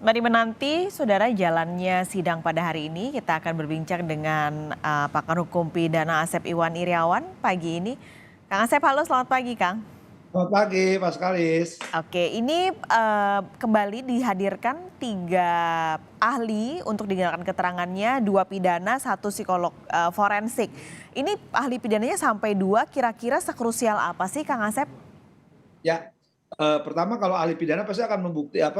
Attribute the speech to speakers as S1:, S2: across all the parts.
S1: Sembari menanti, saudara, jalannya sidang pada hari ini, kita akan berbincang dengan pakar hukum pidana Asep Iwan Iriawan pagi ini. Kang Asep, halo, selamat pagi, Kang.
S2: Selamat pagi, Pak Skalis.
S1: Oke, ini kembali dihadirkan 3 ahli untuk dengarkan keterangannya, 2 pidana, 1 psikolog forensik. Ini ahli pidananya sampai 2, kira-kira sekrusial apa sih, Kang Asep?
S2: Ya, pertama kalau ahli pidana pasti akan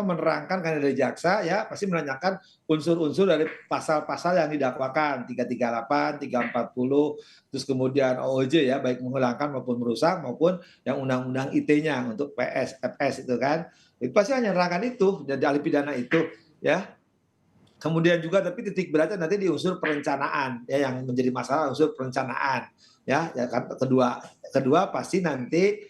S2: menerangkan kan dari jaksa ya, pasti menanyakan unsur-unsur dari pasal-pasal yang didakwakan 338, 340, terus kemudian OOJ ya, baik menghilangkan maupun merusak maupun yang undang-undang ITE-nya untuk PS, FS itu kan. Itu pasti hanya menerangkan itu dari ahli pidana itu ya. Kemudian juga tapi titik beratnya nanti di unsur perencanaan ya, yang menjadi masalah unsur perencanaan ya kan. Kedua pasti nanti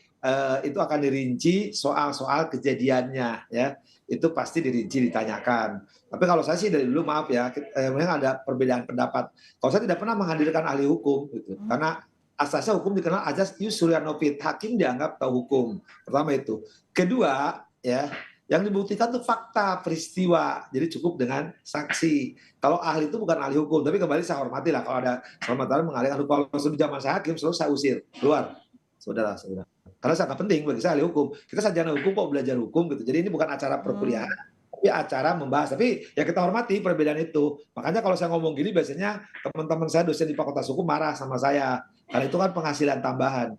S2: itu akan dirinci soal-soal kejadiannya ya, itu pasti dirinci ditanyakan. Tapi kalau saya sih dari dulu maaf ya, memang ada perbedaan pendapat. Kalau saya tidak pernah menghadirkan ahli hukum gitu, karena asasnya hukum dikenal ajas ius suriano fit, hakim dianggap tahu hukum. Pertama itu. Kedua ya, yang dibuktikan tuh fakta peristiwa, jadi cukup dengan saksi. Kalau ahli itu bukan ahli hukum, tapi kembali saya hormati lah kalau ada hormatan mengalihkan hukum. Kalau di zaman saya hakim selalu saya usir keluar, saudara-saudara. Karena sangat penting bagi saya ahli hukum. Kita sarjana hukum kok belajar hukum gitu. Jadi ini bukan acara perkuliahan,
S1: Hmm.
S2: tapi acara membahas. Tapi ya kita hormati perbedaan itu. Makanya kalau saya ngomong gini biasanya teman-teman saya dosen di Fakultas Hukum marah sama saya. Karena itu kan penghasilan tambahan.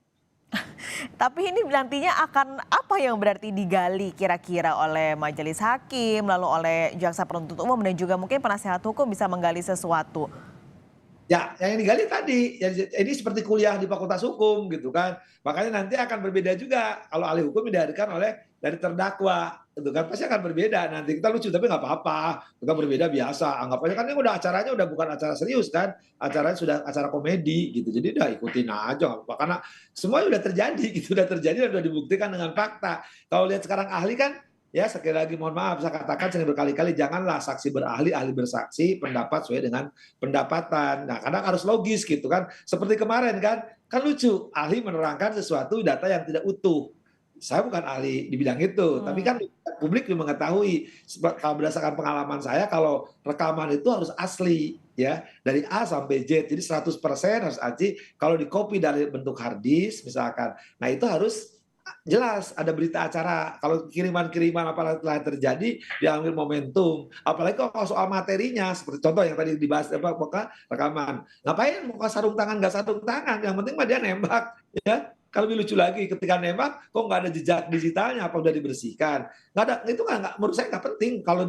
S1: Tapi ini nantinya akan apa yang berarti digali kira-kira oleh majelis hakim, lalu oleh jaksa penuntut umum dan juga mungkin penasehat hukum bisa menggali sesuatu.
S2: Ya, yang digali tadi, ya, ini seperti kuliah di Fakultas Hukum gitu kan. Makanya nanti akan berbeda juga kalau ahli hukum dihadirkan oleh dari terdakwa, gitu kan. Pasti akan berbeda nanti. Kita lucu tapi nggak apa-apa. Kita berbeda biasa. Anggap aja kan ini udah acaranya udah bukan acara serius kan. Acaranya sudah acara komedi gitu. Jadi udah ikutin aja nggak apa-apa. Karena semuanya udah terjadi gitu, udah terjadi dan udah dibuktikan dengan fakta. Kalau lihat sekarang ahli kan, ya sekali lagi mohon maaf saya katakan sering berkali-kali, janganlah saksi berahli, ahli bersaksi, pendapat sesuai dengan pendapatan. Nah, kadang harus logis gitu kan. Seperti kemarin kan lucu, ahli menerangkan sesuatu data yang tidak utuh. Saya bukan ahli di bidang itu, tapi
S1: Hmm.
S2: kan publik juga mengetahui. Kalau berdasarkan pengalaman saya, kalau rekaman itu harus asli ya, dari A sampai Z. Jadi 100% harus asli. Kalau di copy dari bentuk hard disk misalkan, nah itu harus jelas ada berita acara. Kalau kiriman-kiriman apalagi telah terjadi, diambil momentum. Apalagi kalau soal materinya, seperti contoh yang tadi dibahas rekaman. Ngapain muka sarung tangan nggak sarung tangan? Yang penting mah dia nembak, ya. Kalau lebih lucu lagi, ketika nembak, kok nggak ada jejak digitalnya? Apa udah dibersihkan? Nggak ada, itu nggak, menurut saya nggak penting. Kalau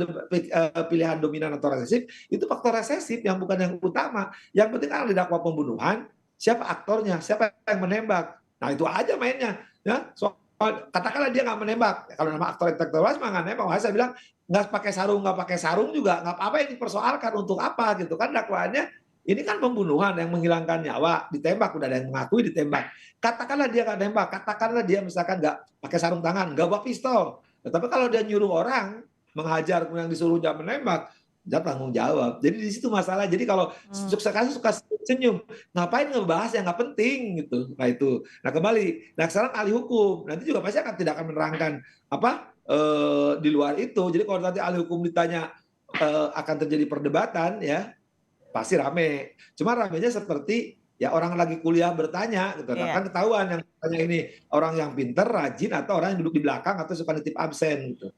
S2: pilihan dominan atau resesif, itu faktor resesif yang bukan yang utama. Yang penting kan didakwa pembunuhan, siapa aktornya, siapa yang menembak. Nah itu aja mainnya. Ya, soal katakanlah dia nggak menembak, kalau nama aktor intelektualis mah nggak nembak, makanya saya bilang nggak pakai sarung juga nggak apa-apa, yang dipersoalkan untuk apa gitu kan, dakwaannya ini kan pembunuhan yang menghilangkan nyawa, ditembak, udah ada yang mengakui ditembak. Katakanlah dia nggak nembak, katakanlah dia misalkan nggak pakai sarung tangan, nggak bawa pistol. Tapi kalau dia nyuruh orang menghajar yang disuruh jangan menembak, dia tanggung jawab. Jadi di situ masalah. Jadi kalau
S1: Hmm.
S2: kasus suka senyum, ngapain ngebahas yang nggak penting gitu. Nah itu. Nah kembali. Nah sekarang ahli hukum nanti juga pasti akan tidak akan menerangkan apa di luar itu. Jadi kalau nanti ahli hukum ditanya akan terjadi perdebatan ya pasti rame. Cuma ramenya seperti ya orang lagi kuliah bertanya gitu. Nah
S1: Iya.
S2: kan ketahuan yang tanya ini orang yang pinter, rajin atau orang yang duduk di belakang atau suka nitip absen gitu.